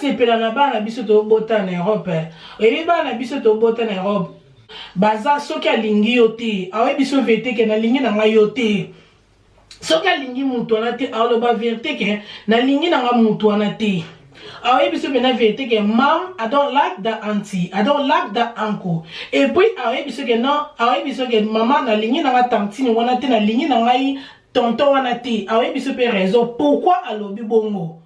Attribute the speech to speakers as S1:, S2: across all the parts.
S1: sepela na bana biso to bota na Europe. Et bana biso to bota na Europe. Baza soki alingi yo te, awe biso vete ke na lingi na nga yo te. Soki alingi mutu wana te, aloba verte ke na lingi na nga mutu wana te. Awe biso bena vete ke mam, I don't like that auntie, I don't like that uncle. Et puis awe biso ke non, awe biso ke mama na lingi na nga tantine wana te, na lingi na nga tonton wana te. Awe biso pe raison pourquoi alobi bongo.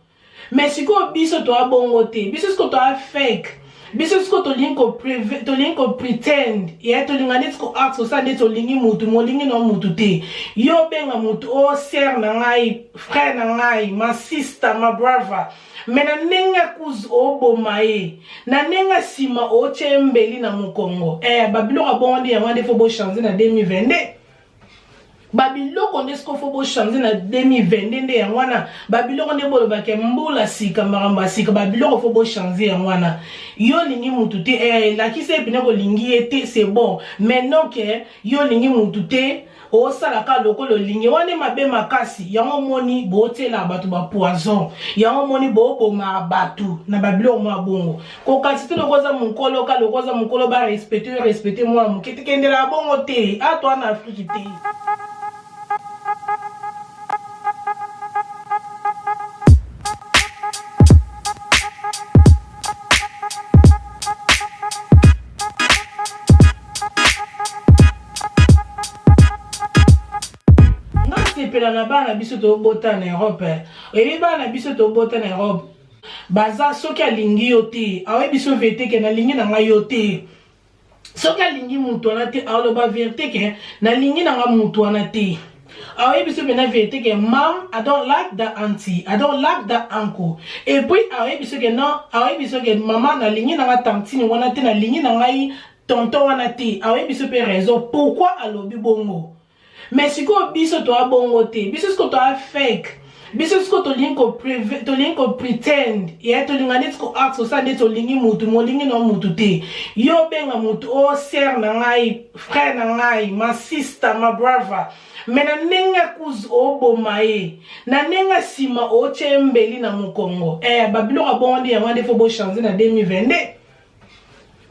S1: Mais si ko biso to a bongo te, biso ko to a fake. Biso sko to linko pretend, ya to linga net ko ask so net to lingi mutu mo lingi no mutu te. Yo benga mutu o ser na ngai, frère na ngai, ma sister, ma brother. Mena nenga kuz o bomae, na nenga sima o chembeli na mukongo. Babilo ka bondi ya wande fo bo changer na 2022. Babilo konde sko fo bo changer na 2022 nde ya wana. Babilo konde bolo bake mbula sika maramba sika. Babilo fo bo changer ya wana. Yo lingi mutu te la ki se pina ko lingi ete c'est bon. Maintenant que yo lingi mutu te o sala ka lokolo lingi wane mabe makasi yango moni bo tela batu ba poison. Yango moni bo ma batu na babilo mo bongo. Ko kasite lokoza munkolo ka lokoza munkolo ba respecter moi mukete kendela bongo te. A toi na Afrique te. Sepela na bana biso to bota na Europe. Et bana biso to bota na Europe. Baza soki alingi yo te, awe biso vete ke na lingi na nga yo te. Soki alingi mutu wana te, aloba verte ke na lingi na nga mutu wana te. Awe biso bena vete ke mam, I don't like that auntie, I don't like that uncle. Et puis awe biso ke non, awe biso ke mama na lingi na nga tantine wana te, na lingi na nga tonton wana te. Awe biso pe raison pourquoi alobi bongo. Mais si ko biso to a bongo te, biso sko to a fake. Biso sko to linko pretend, ya to linga net ko ask so net to lingi mutu mo lingi no mutu te. Yo benga mutu o ser na ngai, frère na ngai, ma sister, ma brother. Mena nenga kuz o bomae, na nenga sima o chembeli na mukongo. Babilo ka bondi ya wande fo bo changer na 2022.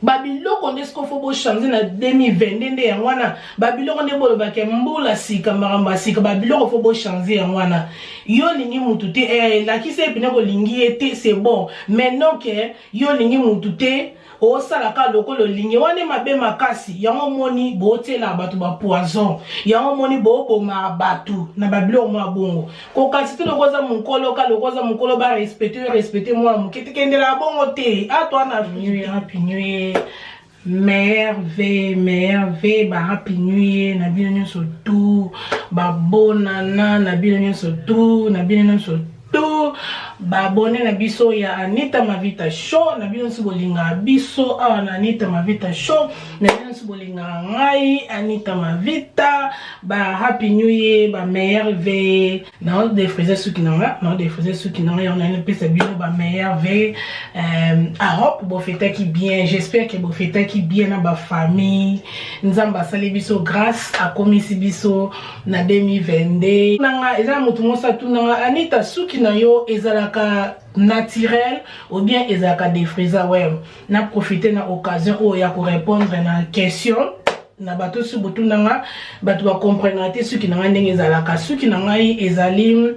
S1: Babilo konde sko fo bo changer na 2022 nde ya wana. Babilo konde bolo bake mbula sika maramba sika. Babilo fo bo changer ya wana. Yo lingi mutu te la ki se pina ko lingi ete c'est bon. Maintenant que yo lingi mutu te o sala ka lokolo lingi wane mabe makasi yango moni bo tela batu ba poison. Yango moni bo ma batu na babilo mo bongo. Ko kasite lokoza munkolo ka lokoza munkolo ba respecter moi mukete kendela bongo te. A toi na Happy New Year. Merveille, ba Happy New Year, na bino nyonso tu, ba bonana, na bino nyonso tu, na bino nyonso tu, ba bonne na biso ya Anita Mavita Show, na bino nyonso bolinga biso, awa na Anita Mavita Show, na bino nyonso bolinga ngai, Anita Mavita, ba Happy New Year, ba merveille, na on défrisé suki nanga, on a une pesa bio, ba merveille, Europe, bo fête qui bien, j'espère que bo fête qui bien na ba famille, nzamba sali biso grâce à komisi biso na 2022. Nanga eza mutu mosa tu nanga Anita suki na yo ezalaka naturel ou bien ezalaka défrisé ouais. Na profiter na occasion o ya ko répondre na question na bato su butu nanga bato ba comprendre te suki nanga ndenge ezalaka suki nanga ezali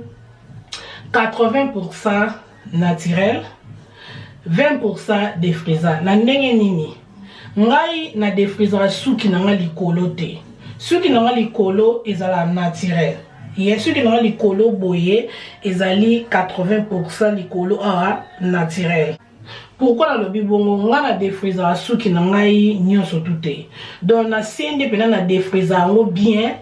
S1: 80% naturel 20% défrisé na ndenge nini ngai na défrisé suki nanga likolo te suki nanga likolo ezala naturel yesu ki nanga likolo boye ezali 80% likolo naturel. Pourquoi na lobi bongo nga na défrisé suki nangai nyonso tuté. Donc na sende pena na défrisé ngo bien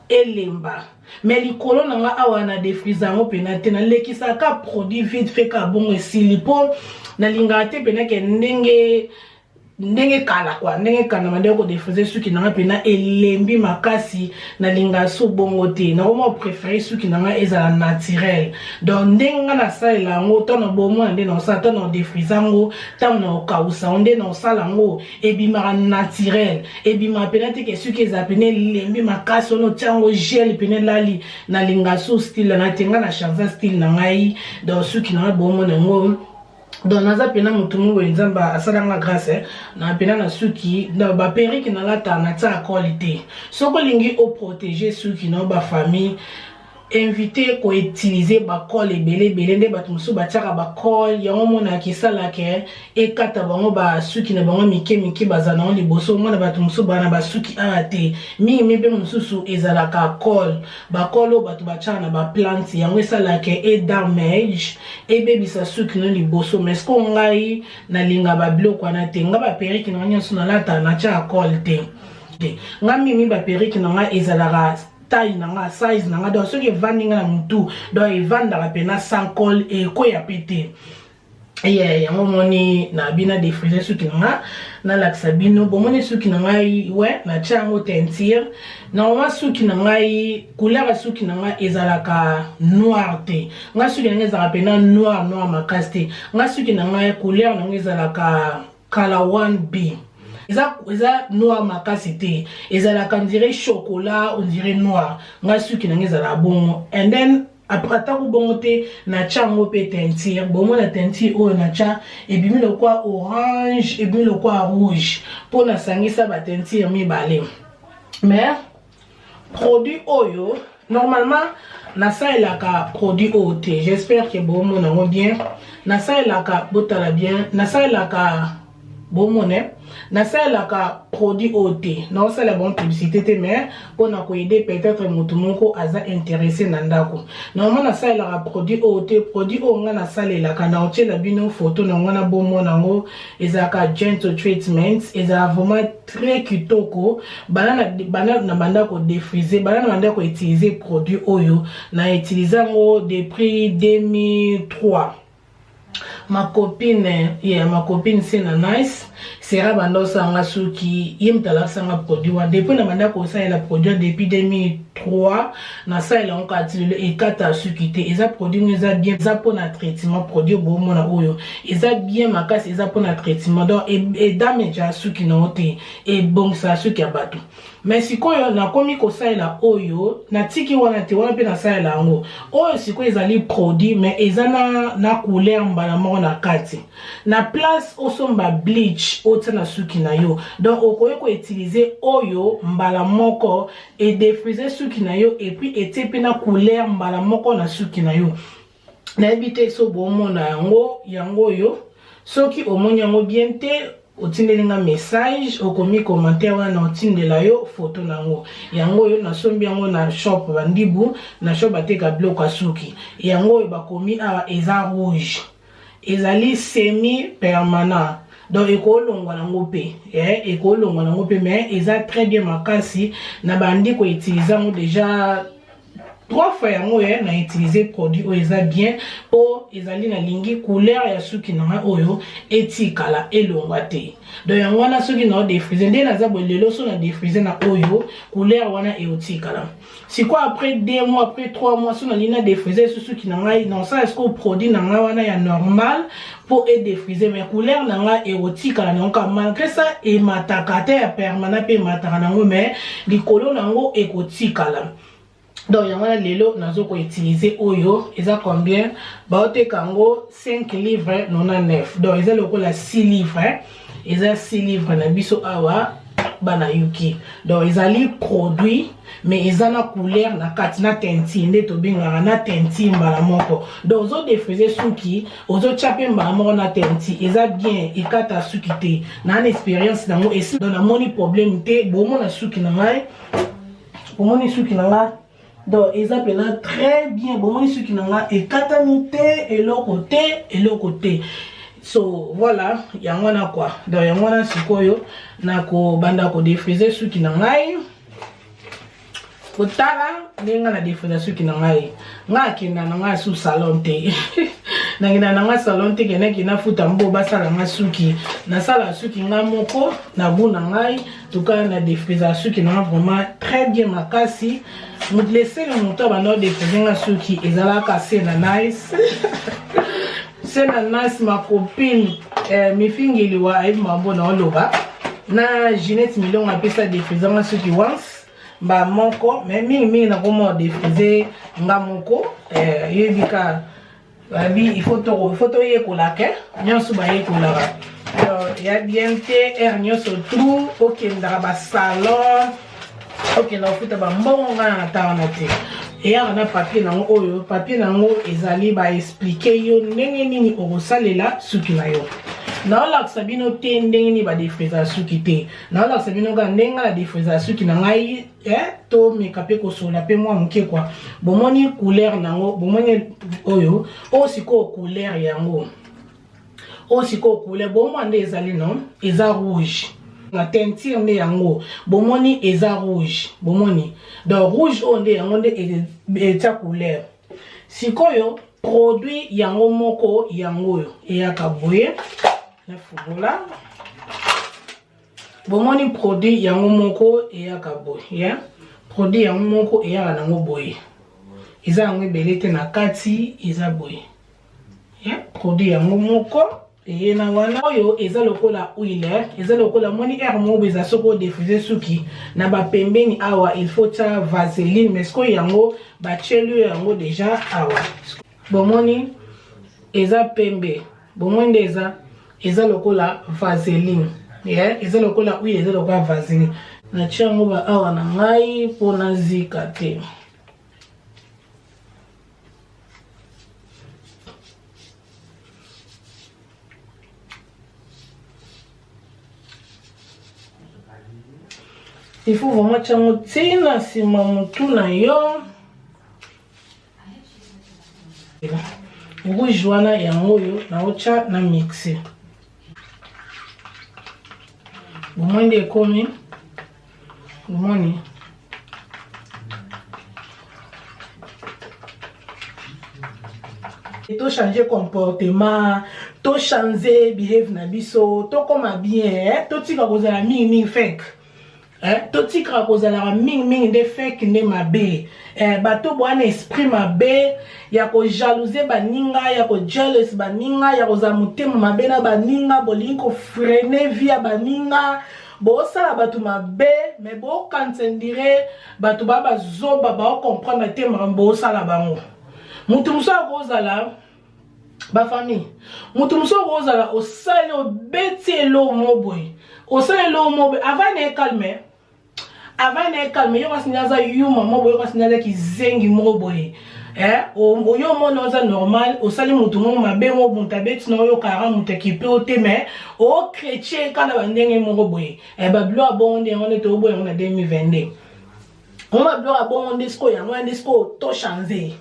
S1: elemba. Mais likolo nanga awa na défrisé ngo pena te na lekisa ka produit vite fait ka bongo silipo na lingate pena ke ndenge kala kwa ndenge kana mandeko ko défrisé suki nanga pena elembi makasi na linga so bongo te na mo préférer suki nanga ezala naturel. Donc ndenge na sala ngo to na bomo ndenge na sa to na défrisé ngo tam na kausa ndenge na sala ngo ebima naturel ebima pena te ke suki ezapene lembi makasi no tiango gel pene lali na linga so style na tenga na chanza style na ngai donc suki nanga bomo na ngo donc naza pena mutumu wenzamba asalanga grâce na pena na suki na ba perruque na lata na ta qualité soko lingi o protéger suki na ba famille invité ko utiliser ba col ebele nde bato musu batiaka ba col yango mona kisala ke ekata bango ba suki na bango mike bazana on liboso mona bato musu bana ba suki arate mi be mususu ezalaka col ba col bato batiaka na ba plante yango esala ke e damage ebebisa suki no liboso mais ko ngai na linga ba biloko na te nga ba perruque na nyanso na lata na tia col te nga mi ba perruque na nga ezalaka taille nanga size nanga donc ce qui vandinga na mutu donc evanda la pena sans col et ko ya pété et yango moni na bina défriser suki nanga na laxabino bon moni suki nanga ouais na chango teinture normalement suki nanga couleur suki nanga ezalaka noir te nga suki nanga ezalaka pena noir makasti nga suki nanga couleur nanga ezalaka color 1B. Eza noir makasi te ezalaka on dirait chocolat on dirait noir nga suki na ngezala bon and then après ta ko bongo te na chango pe teinture bon na teinture o na cha et bimi le quoi orange et bimi le quoi rouge pour na sangisa ba teinture mi balé mais produit oyo normalement na sa elaka produit OT j'espère que bon mon nango bien na sa elaka botala bien na sa elaka bon monnaie na ça la ka produit OT non c'est la bonne publicité mais pour na ko aider peut-être mutumoko aza intéressé na ndako normalement na ça la produit OT produit o nga na sale la kana oche la bino photo na ngana bon monango ezaka gentle treatment eza vraiment très kitoko banana na banda ko défriser banana banda ko utiliser produit oyo na utiliser ngo depuis 2003. Ma copine c'est na nice sera bando sanga suki yimtala sanga produit depuis na banda ko ça la produit depuis 2003 na ça il a encore attiré et kata suki te eza produit eza bien eza pour na traitement produit bo mona oyo eza bien makasi eza pour na traitement donc et damage suki na ote et bon ça suki abatu mais sikoyo na komi ko ça la oyo na tiki wana te wana pe na ça la ngo oyo sikoyo ezali produit mais eza na couleur mbala moko na kati na place osomba bleach otana suki na yo donc okoye ko utiliser oyo mbala moko et défriser suki na yo et puis etepe na couleur mbala moko na suki na yo na ebite so bomo na yango yo soki omoni yango bien te otindelinga message okomi commentaire wana otindela yo photo nango yango yo na sombi yango na shop bandibu na shop bateka biloko suki yango yo bakomi awa eza rouge ezali semi permanent donc ekolongwa nango pe ekolongwa nango pe mais eza très bien makasi na bandi ko utiliser ngo déjà 3 fois yango na utiliser produit oyo eza bien po ezali na lingi couleur ya suki na oyo etikala elongwa te donc yango wana suki na défriser nde naza bolelo so na défriser na oyo couleur wana eotikala si quoi après 2 mois après 3 mois so na lina défriser suki na ngai non ça est-ce que produit na ngai wana ya normal pour et défriser mais couleur na ngai eotikala na nka malgré ça et mataka te ya permanent pe mataka nango mais likolo nango ekotikala. Donc yango na lelo nazo ko utiliser oyo eza combien baote kango 5 livres 99 donc eza lokola 6 livres eza 6 livres na biso awa bana yuki donc ezali produit mais eza na couleur na kati na teinture nde to bengaka na teinture mbala moko donc ozo défriser suki ozo chape mbala moko na teinture eza bien ekata suki te na une expérience nango esi donc na moni problème te bomo na suki na ngai bomoni suki na ngai donc eza pena très bien bomoni suki na ngai ekatani te eloko te so voilà yango na quoi donc yango na sikoyo na ko banda ko défriser suki na ngai kotala ndenga na défriser suki na ngai ngakina na ngai su salon te nangina na ngai salon te kena futa mbo basala ngai suki na sala suki ngai moko na buna ngai tuka na défriser suki na vraiment très bien makasi nous laisser le montant bando défriser ngai suki ezalaka c'est na nice c'est na nice ma copine mifingeli wa ai mambo na oloba na Ginette Million apesa défriser ngai suki once ba moko mais mingi na komo défriser nga moko yebika il faut to yekolaka nyonso bayekolaka. Il y a bien te nyonso tout okendaka basalon okenda kofuta bambongo na tana te. Eya na papier nango oyo papier nango ezali baexplike yo ndenge nini okosalela suki na yo. Naolakisa bino te ndenge nini badefrisa suki te. Naolakisa bino ka ndenge na defrisa suki na ngai to meka pe kosola pe mwa moke kwa. Bomoni couleur nango bomoni oyo osiko couleur yango. Osiko couleur bomwa nde ezali non eza rouge. La teinture nde yango bomoni eza rouge bomoni donc rouge onde yango nde eta couleur. Sikoyo produit yango moko yango yo eyaka boye na fugola bomoni produit yango moko eyaka boye produit yango moko eyaka nango boye eza yango ebele te na kati eza boye produit yango moko et na wana oyo eza lokola huile eza lokola moni air mo eza soko diffuser suki na ba pembeni awa il faut ta vaseline mais ko yango ba chelu yango déjà awa bomoni eza pembe bomoni eza lokola vaseline eza lokola huile eza lokola vaseline na chango ba awa na ngai pona zika te. Il faut vraiment changer na sima mutu na yo. Rouge wana yango yo na ocha na mixe. Bomoni ekomi. Bomoni. To changer comportement, to changer behavior na biso, to koma bien, to tika kozala mingi fake. To tika kozala mingi de fake ne mabe. Bato bo ana esprit mabe, ya ko jalouser baninga, ya ko jealous baninga, ya ko zamutema mabe na baninga, bolingo freiner via baninga. Bo sala bato mabe, mais bo kansendire bato baba zoba ba comprendre te mrambo sala bango. Mutu musa kozala ba famille. Mutu musa kozala osali obeti lo moboy. Osali lo moboy avant ne calmer. Avant ne calmer, yo kasinyaza yuma moboy, yo kasinyaza kizengi moboy. Oyo mona za normal, osali mutu mo mabe mo buntabeti na yo kara mutu kipe ote mais o chrétien kana bandenge moboy. Ba blo abonde on est au boy on a 2022. On va blo abonde sko ya mo ndisco to changer.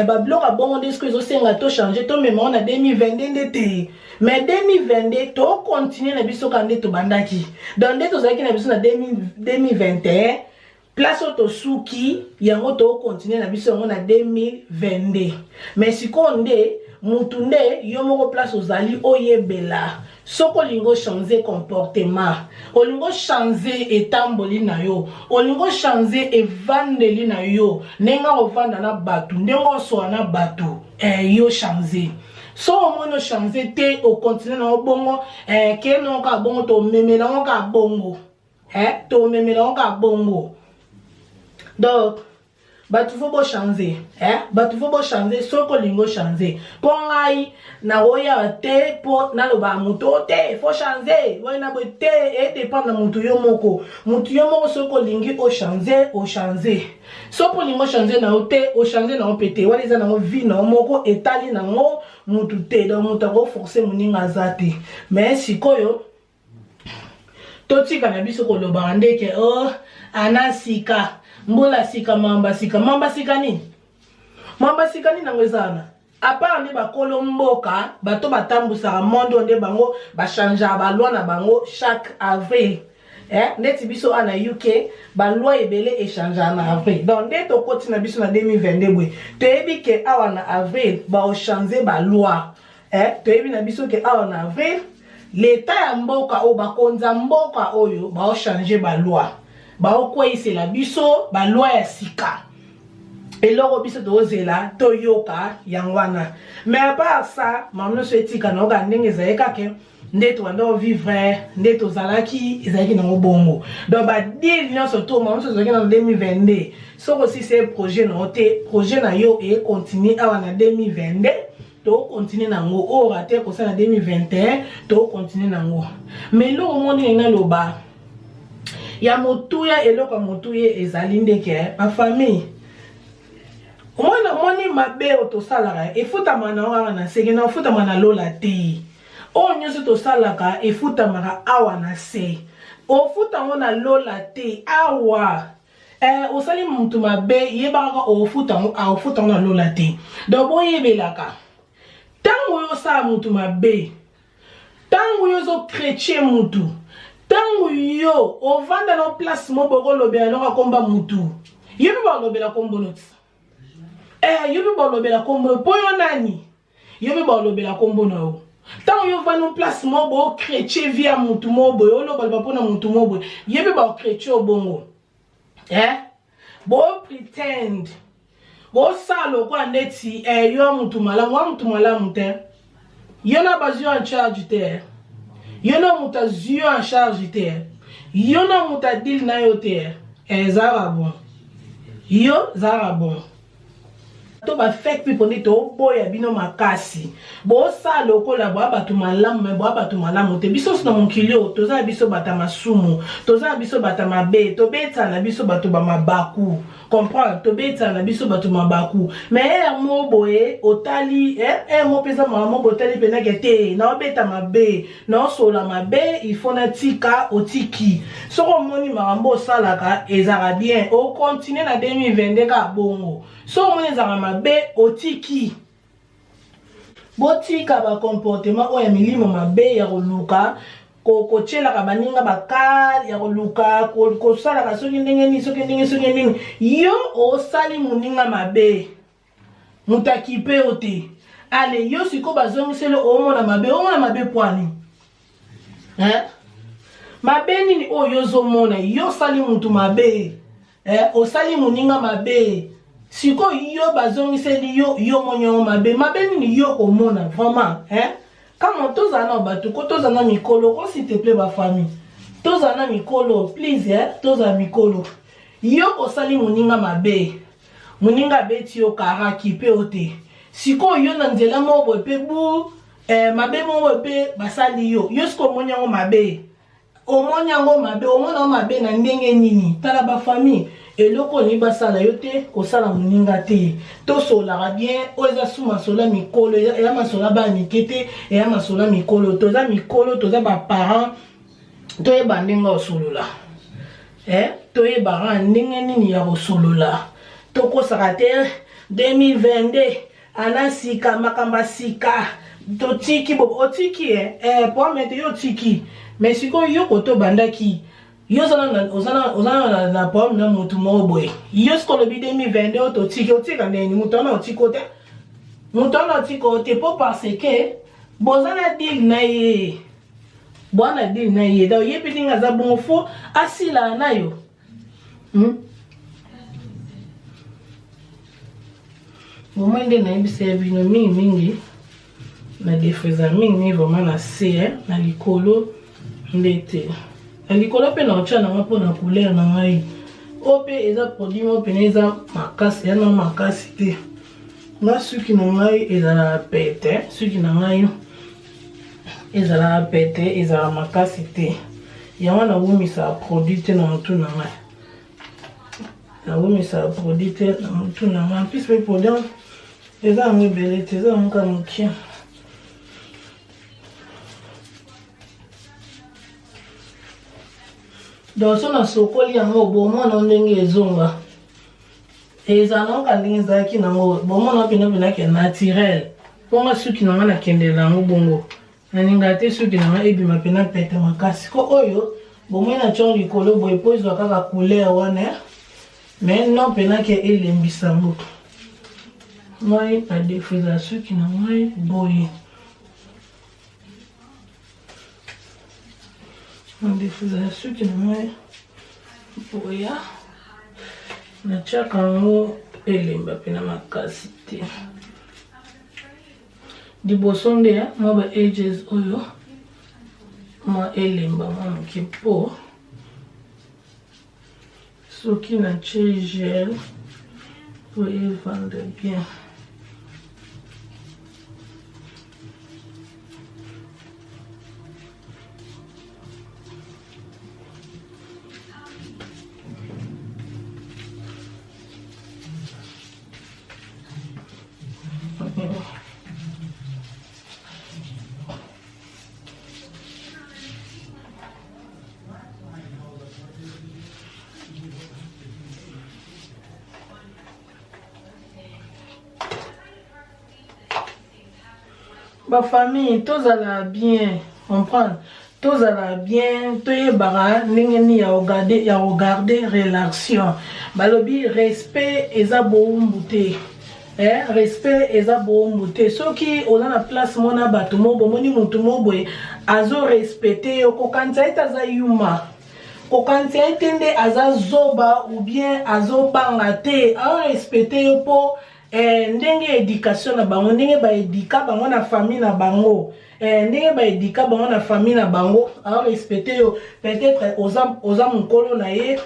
S1: Ba blo abonde sko zo senga to changer to même on a 2022 ndete. Mais 2022 to continuer na biso kande to bandaki. Dans des to zaki na biso na 2021 place auto suki yango to continuer na biso na 2022. Mais sikonde mutunde yo moko place ozali oyebela. Soko lingo changer comportement, olingo changer etamboli na yo, olingo changer evandeli na yo, nenga ovanda na batu, ndengo so na batu, yo changer. So mono changer te o continue na bongo, ke no ka bongo to memela on ka bongo, to memela on ka bongo. Donc batu faut changer, batu faut changer, soko lingo changer. Pongai na oya te po na lo ba muto te faut changer. Wai na bote et dépend na mutu yo moko. Mutu yo moko soko lingi o changer. Soko lingo changer na ote o changer na opete. Wali za na vie na moko etali na ngo mutu te donc mutu ko forcer muninga zati. Mais sikoyo totika na biso ko lo ba ndeke anasika. Mbola sika mamba sika nini? Mamba sika nini ngwezana? Apa nde bakolo mboka, bato batambusa mondo nde bango ba changer ba loi na bango chaque avril. Neti biso ana UK, ba loi ebele échanger na avril. Donc nde to koti na biso na 2022 bwe. To yebi ke awa na avril ba o changer ba loi. To yebi na biso ke awa na avril, l'état ya mboka o bakonza mboka oyo ba o changer ba loi. Ba okwese la biso ba loi ya sika eloko biso tozela toyoka yangwana mais à part ça mamno setika no ga ndenge zaeka ke ndeto wando vivre ndeto zalaki ezaki na bongo donc ba deal nyonso to mamno zalaki na 2022 soko si c'est projet no te projet na yo et continue awa na 2022 to continuer nango o raté ko ça na 2021 to continuer nango mais lo moni na loba ya motuya eloko motuye ezali ndeke ma famille moni mabe otosalaka efutama na awa na seke na efutama na lola te o nyonso tosalaka efutamaka awa na se ofutango na lola te awa osali mutu mabe yebaka ofutango na lola te donc boyebelaka tango yo sala mutu mabe tango yo zo chrétien mutu tango yo ovanda na place mo bokolobela no akomba mutu yebi balobela kombo noti yebi balobela kombo po yo nani yebi balobela kombo na yo tango yo vanda na place mo bo chrétien via mutu mo boy oloba pona mutu mo boy yebi ba chrétien obongo bo pretend bo salo kwa neti yo mutu malamu te yo na bazio en charge te yo na muta zio en charge te yo na muta deal na yo te zara bon yo zara bon to ba fake people ni to boya bino makasi bo salo ko la ba batu malamu me ba batu malamu te biso na monkilio toza biso bata masumu toza biso bata mabe to beta na biso batu ba mabaku comprendre to beta na biso batu mabaku mais mo boye otali mo pesa mo botali pena kete na beta mabe na sola mabe il faut na tika otiki soko moni marambo salaka ezara bien o continuer na 2022 ka bongo so moni ezara mabe otiki botika ba comportement oya milimo mabe ya koluka ko chela ka baninga baka ya koluka ko sala ka soki ndenge yo osali muninga mabe mutakipe ote ale yo siko bazongisele omona mabe poani mabe nini oyo zomona yo sali mutu mabe osali muninga mabe siko yo bazongiseli yo monyo mabe nini yo komona vraiment Quand tozana batu ko tozana mikolo ko s'il te plaît ba famille tozana mikolo please tozana mikolo yo osali muninga mabe muninga beti yo karaki pe ote siko yo na nzela mo bo pe bu mabe mo pe basali yo siko monyango mabe omonyango mabe omona mabe na ndenge nini tala ba famille eloko ni basala yo te kosala muninga te to sola bien oza suma sola mikolo ya masola ba mikete ya masola mikolo toza ba parents to e bandinga osolola to e bara ndenge nini ya osolola to kosaka te 2022 anasika makamba sika to tiki bo otiki po mete yo tiki mais siko yo koto bandaki yo ozana na pomme na mutu moboy yo skolobi 2022 otika ndeni mutu na otikote po parce que bozana deal na ye bwana deal na ye da yebi dinga za bongo fo asila na yo momende na ibise bino mingi na defeza mingi vraiment na se na likolo ndete likolo pe na ocha na mapo na couleur na ngai ope eza produit mo peneza makasi yana makasi te na suki na ngai ezala pete suki na ngai ezala pete ezala makasi te yango na wumisa produit te na mutu na ngai na wumisa produit te na mutu na ngai puis pe produit eza ngibele te eza nka mukia donc so na sokoli yango bomona ndenge ezonga ezana ka ndenge zaki nango bomona pena ke naturel ponga suki nanga na kendela yango bongo na ninga te suki nanga ebima pena pete makasi ko oyo bomona chon likolo boye pozo kaka couleur wana mais non pena ke elembisa ngo mai pa defuza suki nanga boye ndefuza suki na mai boya na chaka ngo elemba pena makasi te liboso nde mo ba edges oyo ma elemba mo kipo soki na gel pour y vendre bien Ma famille, tous à bien, comprendre. Tous à bien, tous les barras, n'engeni à regarder relation. Balobi respect et zaboumbouté. Respect et zaboumbouté. Ceux qui ont la place mona batumo, bomoni mutumo boy, azo respecté, kokanta etaza yuma. Kokanta etende aza zoba ou bien azo bangate, a respecté po. Ndenge éducation na bango ndenge ba éduka bango na famille na bango ndenge ba éduka bango na famille na bango a respecter yo peut-être oza mukolo na ye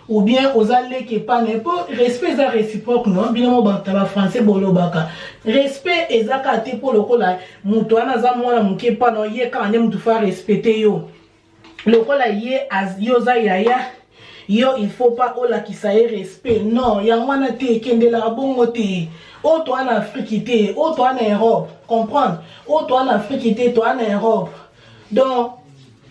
S1: ou bien oza leke pa ne po respect za réciproque non bino ba ta ba français bolobaka respect ezaka te po lokola muto ana za mwana muke pa no ye ka ne mutu fa respecter yo lokola ye as yo za yaya yo il faut pas ola qui ça respect non yangwana te kendela bongo te o toi en Afrique te o toi en Europe comprendre o toi en Afrique te toi en Europe donc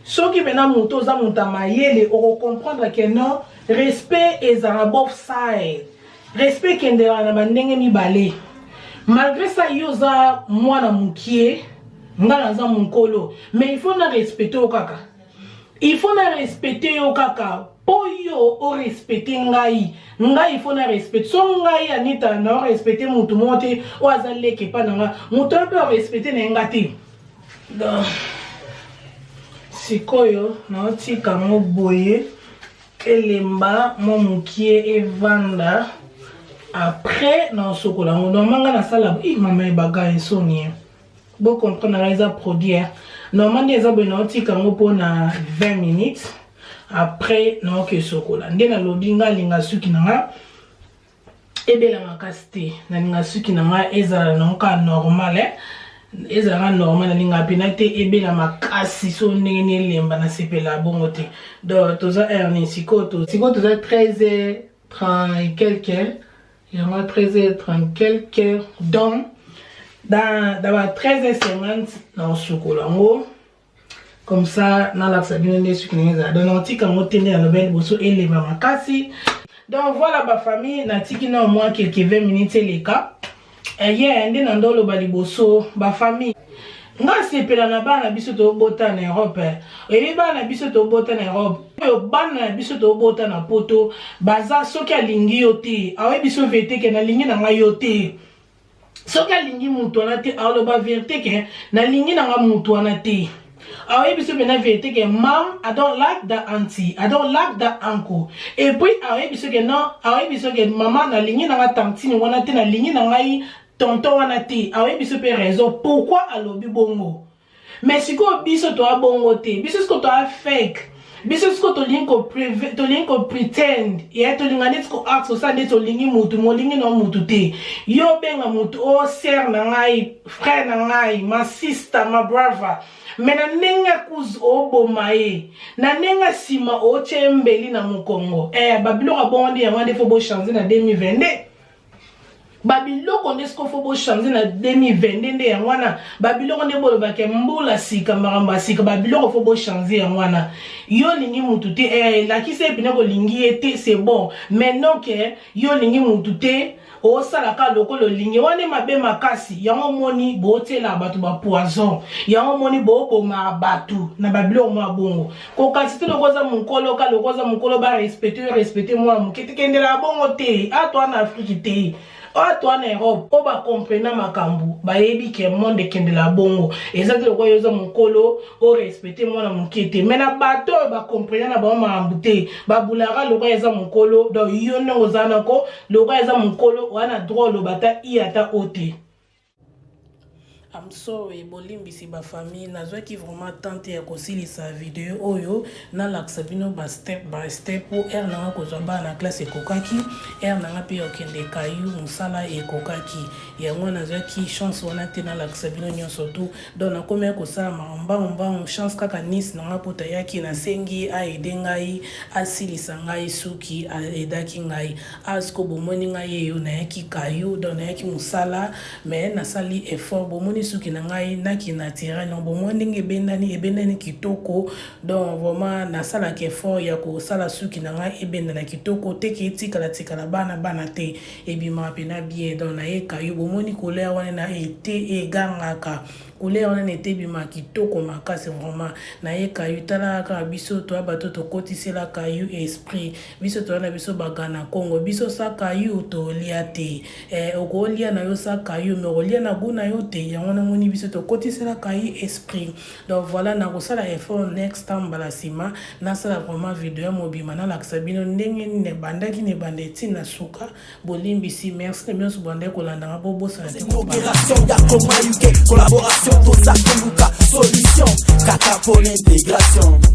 S1: ceux qui maintenant muto za mutama yele o comprendre que non respect is on both side respect kendela na bandenge mibale malgré ça yo za mwana mukie ngala za munkolo mais il faut na respecter o kaka il faut na respecter o kaka Oyo o respecter ngai il faut na respecter so ngai anita na respecter mutu mote o azale ke pa nga mutu peut respecter na ngati donc sikoyo na tika mo boye elemba mo mukie evanda après na sokola ngo manga na sala mama baga esoni bo comprendre les produits normalement les abonnés tika ngo pona 20 minutes après non que sokola ndena lobinga linga suki nanga ebela makasti na linga suki nanga ezala nonka normal ezala normal linga penate ebela makasi so ndenge lemba na sepela bongo te donc toza erni sikoto toza 13h30 et quelques il y a 13h30 quelques donc dans 13h50 na sokola ngo comme ça na la sabine ne sukineza donc antika motende na belle boso eleba makasi donc voilà ba famille na tiki na au moins quelques 20 minutes les cas hier ende na ndolo ba liboso ba famille nga sepela na bana biso to bota na Europe et bana biso to bota na Europe yo bana biso to bota na poto baza soki alingi yo te awe biso vete ke na lingi na nga yo te soki alingi mutu na te aloba vérité ke na lingi na nga mutu na te ah oui, parce que maintenant vérité que mom, I don't like that auntie, I don't like that uncle. Et puis ah oui, parce que non, ah oui, parce que maman na ligne na tante ni wana te na ligne na ngai tonton wana te. Ah oui, parce que raison pourquoi alobi bongo. Mais si ko biso to bongo te, biso ko to fake. Biso ko to linko privé, to linko pretend. Et to linga net ko ask so sa net to lingi mutu, mo lingi no mutu te. Yo benga mutu o ser na ngai, frère na ngai, ma sister, ma brother. Mais na nenga kuz oboma ye na nenga sima o chembeli na mukongo babilo bondi ya wande fo bo changer na 2022 babilo konde sko fo bo changer na 2022 nde ya wana babilo konde bolo bake mbula sika maramba sika babilo fo bo changer ya wana yo lingi mutu te la ki se pina ko lingi ete c'est bon mais non que yo lingi mutu te o sala ka lokolo lingi wane mabe makasi yango moni botela batu ba poison yango moni bo boma batu na babilo mo bongo ko kasi te lokoza munkolo ka lokoza munkolo ba respecter moi mukete kendela bongo te atwa na Afrique te atwa na Europe o ba comprendre makambu ba yebi ke monde kendela bongo exactement ko yoza munkolo o respecter moi na mukete mena bato ba comprendre na ba mambu te ba bulara lokwa yoza munkolo do yo ndongo zana ko lokwa yoza munkolo wana droit lo bata iata ote. I'm sorry, bolimbisi ba famille nazwa ki vraiment tenter ya kosilisa video oyo na laksa bino ba step by step pour na ko zwa na classe ekokaki na pe okende kayu musala ekokaki yango nazwa ki chance wana te na laksa bino nyonso tu donc na komé ko sala mba chance kaka nis na pota yaki na sengi a edengai asilisa ngai suki a edaki ngai asko bomoni ngai yo na yaki kayu donc na yaki musala mais na sali effort bomoni suki na ngai naki na tira no bomo ndenge ebendani kitoko donc vraiment na sala ke fort ya ko sala suki na ngai ebendana kitoko teki tikala bana te ebima pena bien donc na eka yo bomoni kolea wana na ete egangaka couleur on était bima kitoko makasi vraiment na ye kayu tala ka biso to bato to kotisela kayu esprit biso to na biso bagana Congo biso sa kayu to liate okolia na yo sa kayu me olia na guna yo te yango na moni biso to kotisela kayu esprit. Donc voilà na kosala effort next time balasima na sala vraiment vidéo mobima na laksa bino ndenge ne bandaki ne bandeti na suka bolimbisi merci bien subande kolanda bobo sa
S2: opération Yakoma UK collaboration Tosa Koluka solution kaka pour l'intégration.